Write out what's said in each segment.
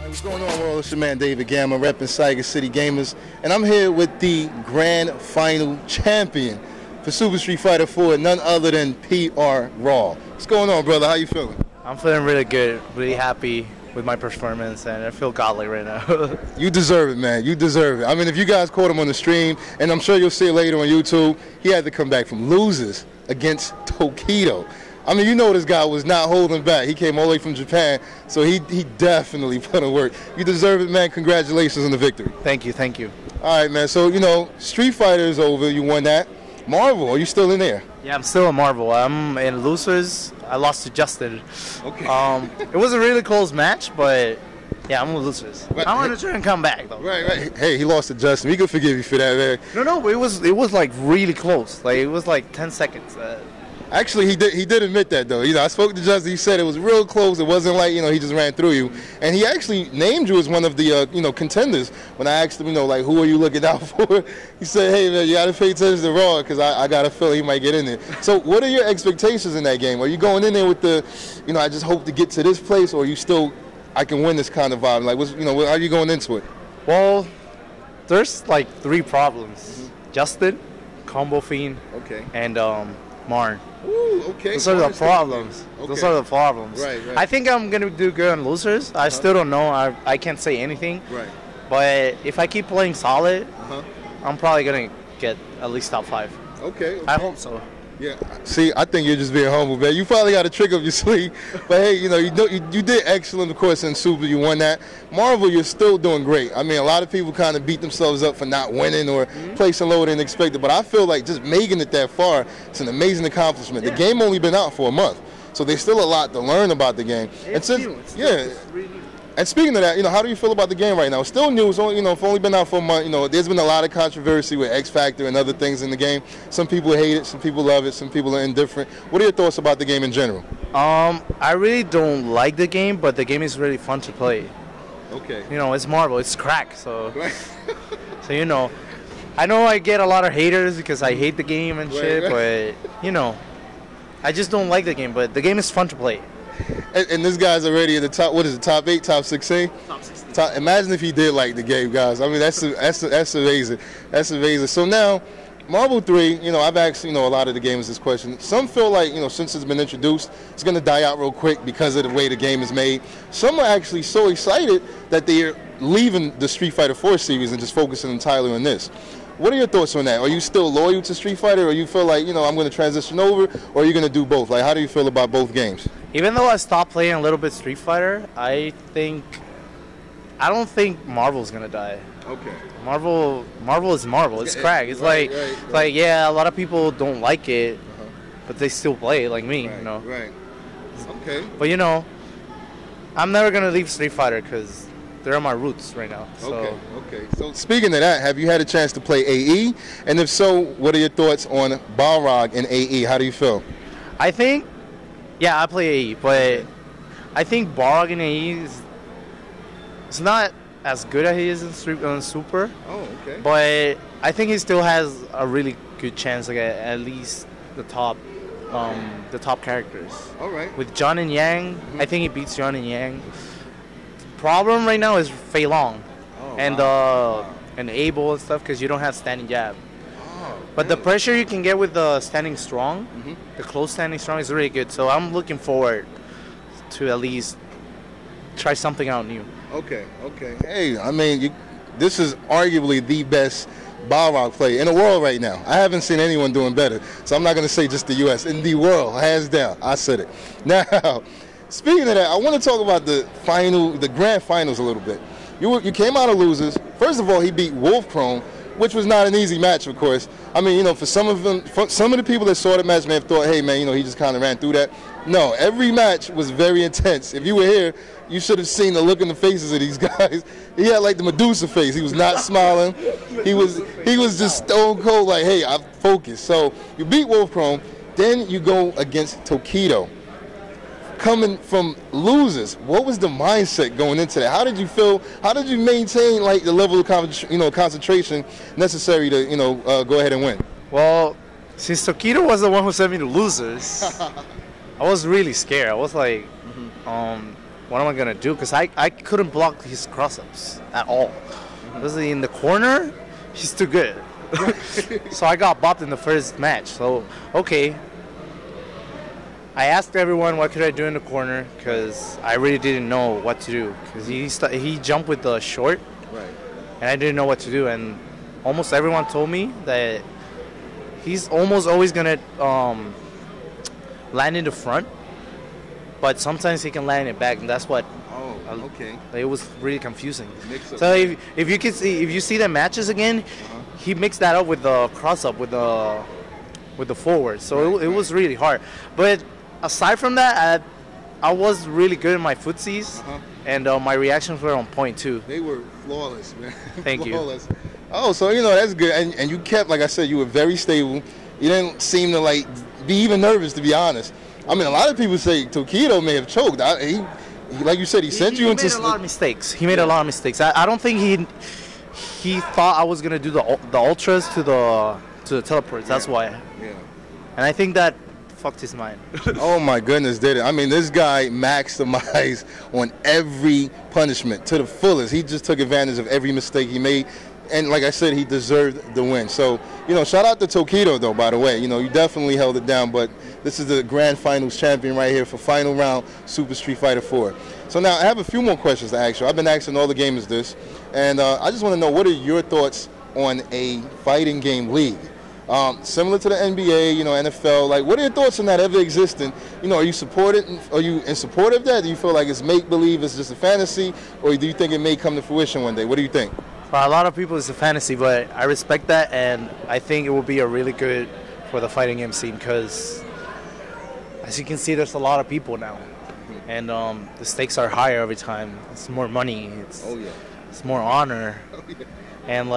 What's going on, world? It's your man David Gamma, repping SygacityGamers, and I'm here with the grand final champion for Super Street Fighter 4, none other than PR Raw. What's going on, brother? How you feeling? I'm feeling really good, really happy with my performance, and I feel godly right now. You deserve it, man. You deserve it. I mean, if you guys caught him on the stream, and I'm sure you'll see it later on YouTube, he had to come back from losers against Tokido. I mean, you know this guy was not holding back. He came all the way from Japan, so he definitely put in work. You deserve it, man. Congratulations on the victory. Thank you, thank you. All right, man. So, you know, Street Fighter is over. You won that. Marvel, are you still in there? Yeah, I'm still a Marvel. I'm in losers. I lost to Justin. Okay. It was a really close match, but yeah, I'm with losers. Right. I want to try and come back though. Right. Hey, he lost to Justin. We can forgive you for that, man. No, it was like really close. Like it was like 10 seconds. Actually, he did admit that though. You know, I spoke to Justin. He said it was real close. It wasn't like, you know, he just ran through you. And he actually named you as one of the you know, contenders. When I asked him, you know, like, who are you looking out for? He said, hey man, you gotta pay attention to Raw because I got a feeling he might get in there. So, what are your expectations in that game? Are you going in there with the, you know, I just hope to get to this place, or are you still, I can win this kind of vibe? Like, what's, you know, how are you going into it? Well, there's like 3 problems: Justin, Combo Fiend, Okay. and Marn. Ooh, okay. Those are the problems. Okay. Those are the problems. Right. I think I'm gonna do good on losers. I still don't know. I can't say anything. Right. But if I keep playing solid, Uh-huh. I'm probably gonna get at least top 5. Okay. I hope so. Yeah. See, I think you're just being humble, man. You probably got a trick up your sleeve. But hey, you know, you did excellent, of course, in Super. You won that. Marvel, you're still doing great. I mean, a lot of people kind of beat themselves up for not winning or placing lower than expected. But I feel like just making it that far, it's an amazing accomplishment. Yeah. The game only been out for a month, so there's still a lot to learn about the game. It's and since, new. It's really new. And speaking of that, you know, how do you feel about the game right now? It's still new. It's only, you know, it's only been out for a month. You know, there's been a lot of controversy with X Factor and other things in the game. Some people hate it, some people love it, some people are indifferent. What are your thoughts about the game in general? I really don't like the game, but the game is really fun to play. Okay. You know, it's Marvel. It's crack. So, Right. so you know, I know I get a lot of haters because I hate the game and shit, but you know, I just don't like the game. But the game is fun to play. And this guy's already in the top, what is it, top 8, top 16? Top 16. Imagine if he did like the game, guys. I mean, that's amazing. That's amazing. So now, Marvel 3, you know, I've asked, you know, a lot of the gamers this question. Some feel like, you know, since it's been introduced, it's going to die out real quick because of the way the game is made. Some are actually so excited that they're leaving the Street Fighter 4 series and just focusing entirely on this. What are your thoughts on that? Are you still loyal to Street Fighter, or you feel like, you know, I'm going to transition over, or are you going to do both? Like, how do you feel about both games? Even though I stopped playing a little bit Street Fighter, I don't think Marvel's gonna die. Okay. Marvel is Marvel. It's crack. It's right. like yeah, a lot of people don't like it, but they still play it, like me, you know. Right. Okay. But you know, I'm never gonna leave Street Fighter because they're my roots right now. So. Okay. So speaking of that, have you had a chance to play AE? And if so, what are your thoughts on Balrog in AE? How do you feel? I think, yeah, I play AE, but I think Balrog in AE is not as good as he is in Super. Oh, okay. But I think he still has a really good chance to get at least the top characters. All right. With John and Yang, I think he beats John and Yang. Problem right now is Fei Long and Abel and stuff because you don't have standing jab. But the pressure you can get with the standing strong, the close standing strong is really good. So I'm looking forward to at least try something out new. Okay. Hey, I mean, this is arguably the best Balrog player in the world right now. I haven't seen anyone doing better. So I'm not going to say just the U.S. In the world, hands down. I said it. Now, speaking of that, I want to talk about the grand finals a little bit. You came out of losers. First of all, he beat Wolf Chrome, which was not an easy match, of course. I mean, you know, for some of the people that saw the match may have thought, hey, man, you know, he just kind of ran through that. No, every match was very intense. If you were here, you should have seen the look in the faces of these guys. He had like the Medusa face. He was not smiling. He was just stone cold, like, hey, I'm focused. So you beat Wolf Chrome, then you go against Tokido. Coming from losers, what was the mindset going into that? How did you feel? How did you maintain like the level of concentration necessary to go ahead and win? Well, Since Tokido was the one who sent me to losers, I was really scared. I was like, what am I gonna do? Because I couldn't block his cross-ups at all. Because in the corner, he's too good. So I got bopped in the first match. So, okay. I asked everyone what could I do in the corner because I really didn't know what to do. Because he jumped with the short, Right. and I didn't know what to do. And almost everyone told me that he's almost always going to land in the front, but sometimes he can land it back, and that's what. Oh, okay. It was really confusing. Mix-up. So if you can see, if you see the matches again, he mixed that up with the cross up with the forward. So it was really hard. But aside from that, I was really good in my footsies, and my reactions were on point too. They were flawless, man. Thank flawless. You. Oh, so that's good. And you kept, like I said, you were very stable. You didn't seem to be even nervous, to be honest. I mean, a lot of people say Tokido may have choked. He like you said, he sent you into. He made a lot of mistakes. He made a lot of mistakes. I don't think he thought I was gonna do the ultras to the teleports. That's why. Yeah. And I think that fucked his mind. Oh my goodness, did it? I mean, this guy maximized on every punishment to the fullest. He just took advantage of every mistake he made. And like I said, he deserved the win. So, shout out to Tokido, though, by the way. You definitely held it down. But this is the Grand Finals champion right here for Final Round Super Street Fighter 4. So now I have a few more questions to ask you. I've been asking all the gamers this. And I just want to know, what are your thoughts on a fighting game league? Similar to the NBA, NFL. Like, what are your thoughts on that ever existing? Are you Are you in support of that? Do you feel like it's make-believe, it's just a fantasy? Or do you think it may come to fruition one day? What do you think? For a lot of people, it's a fantasy, but I respect that, and I think it will be a really good for the fighting game scene because, as you can see, there's a lot of people now, and the stakes are higher every time. It's more money. It's more honor, and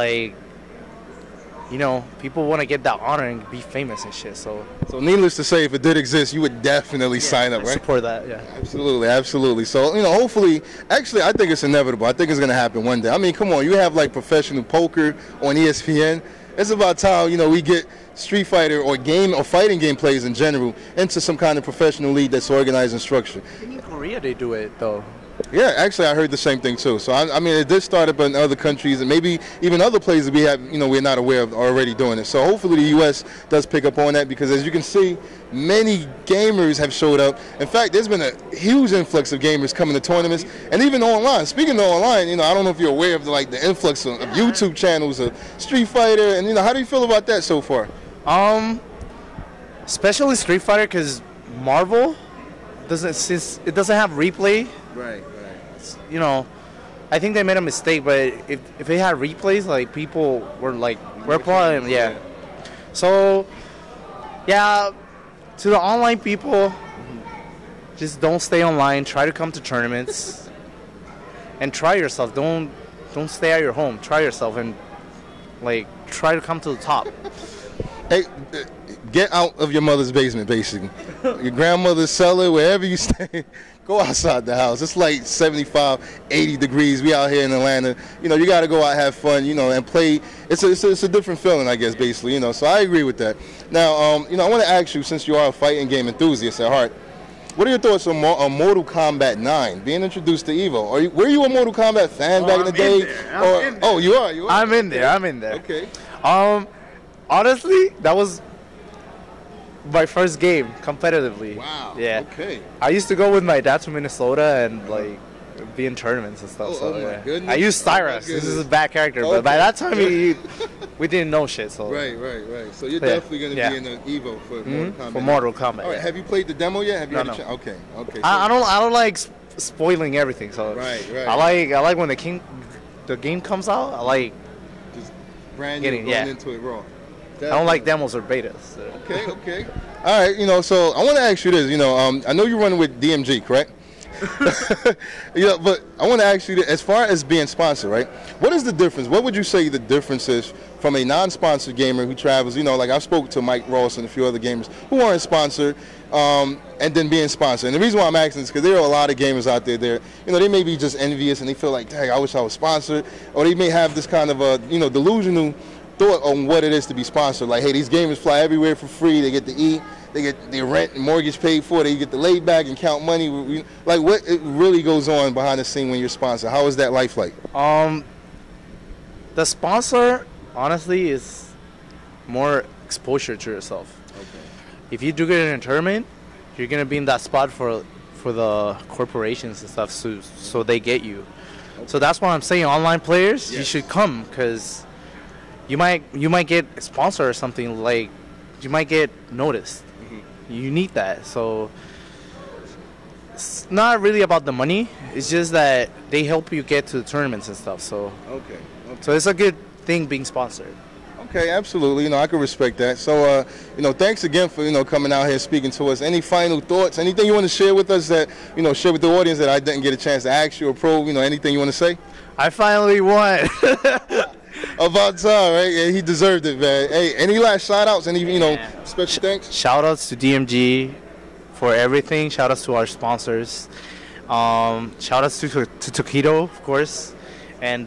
people want to get that honor and be famous and shit. So needless to say, if it did exist, you would definitely sign up, right? Support that, yeah. Absolutely. So, hopefully, actually, I think it's inevitable. I think it's going to happen one day. I mean, come on, you have professional poker on ESPN. It's about time, we get Street Fighter or fighting game players in general into some kind of professional league that's organized and structured. In Korea, they do it though. Yeah, actually, I heard the same thing too. So I mean, it did start up in other countries, and maybe even other places we have, we're not aware of already doing it. So hopefully the U.S. does pick up on that because, as you can see, many gamers have showed up. In fact, there's been a huge influx of gamers coming to tournaments, and even online. Speaking of online, I don't know if you're aware of the influx of YouTube channels of Street Fighter, and how do you feel about that so far? Especially Street Fighter, because Marvel since it doesn't have replay. Right. I think they made a mistake, but if they had replays, people were we're playing, yeah. So, yeah, to the online people, just don't stay online. Try to come to tournaments and try yourself. Don't stay at your home. Try yourself and try to come to the top. Hey, get out of your mother's basement, basically. Your grandmother's cellar, wherever you stay. Go outside the house. It's 75, 80 degrees. We out here in Atlanta. You got to go out, have fun, and play. It's a different feeling, I guess, basically, So I agree with that. Now, I want to ask you, since you are a fighting game enthusiast at heart, what are your thoughts on Mortal Kombat 9 being introduced to Evo? Were you a Mortal Kombat fan back in the day? You are. I'm in there. Okay. Honestly, that was my first game competitively. Wow. Yeah. Okay. I used to go with my dad to Minnesota and be in tournaments and stuff. My goodness. I used Cyrus. This is a bad character, but by that time we didn't know shit. So. Right. So you're definitely going to be in the Evo for Mortal Kombat. For Mortal Kombat. All right. Have you played the demo yet? Have you had a chance? Okay. So I don't like spoiling everything. So right. I like when the game comes out. I like just brand new going into it raw. Definitely. I don't like demos or betas. So. Okay. All right, so I want to ask you this. I know you're running with DMG, correct? But I want to ask you this, as far as being sponsored, right? What is the difference? What would you say the difference is from a non-sponsored gamer who travels? I've spoken to Mike Ross and a few other gamers who aren't sponsored, and then being sponsored. And the reason why I'm asking is because there are a lot of gamers out there. They may be just envious and they feel like, dang, I wish I was sponsored, or they may have this kind of delusional thought on what it is to be sponsored. Like, hey, these gamers fly everywhere for free. They get to eat. They get their rent and mortgage paid for. They get to lay back and count money. Like, what it really goes on behind the scene when you're sponsored? How is that life like? The sponsor, honestly, is more exposure to yourself. Okay. If you do get in a tournament, you're gonna be in that spot for the corporations and stuff, so they get you. Okay. So that's why I'm saying online players, yes, you should come, because you might get a sponsor or something, like you might get noticed. Mm-hmm. You need that. So it's not really about the money. It's just that they help you get to the tournaments and stuff. So okay. So it's a good thing being sponsored. Okay, absolutely. I can respect that. So, thanks again for, coming out here speaking to us. Any final thoughts? Anything you want to share with us that, share with the audience that I didn't get a chance to ask you or probe? Anything you want to say? I finally won. About time, right? Yeah, he deserved it, man. Hey, any last shout-outs? Any, special thanks? Shout-outs to DMG for everything. Shout-outs to our sponsors. Shout-outs to Tokido, of course. And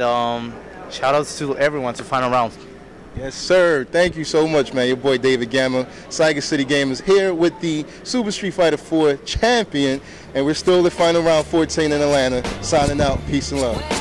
shout-outs to everyone to final round. Yes, sir. Thank you so much, man. Your boy David Gamma, SygacityGamers, here with the Super Street Fighter 4 champion. And we're still at final round 14 in Atlanta. Signing out. Peace and love.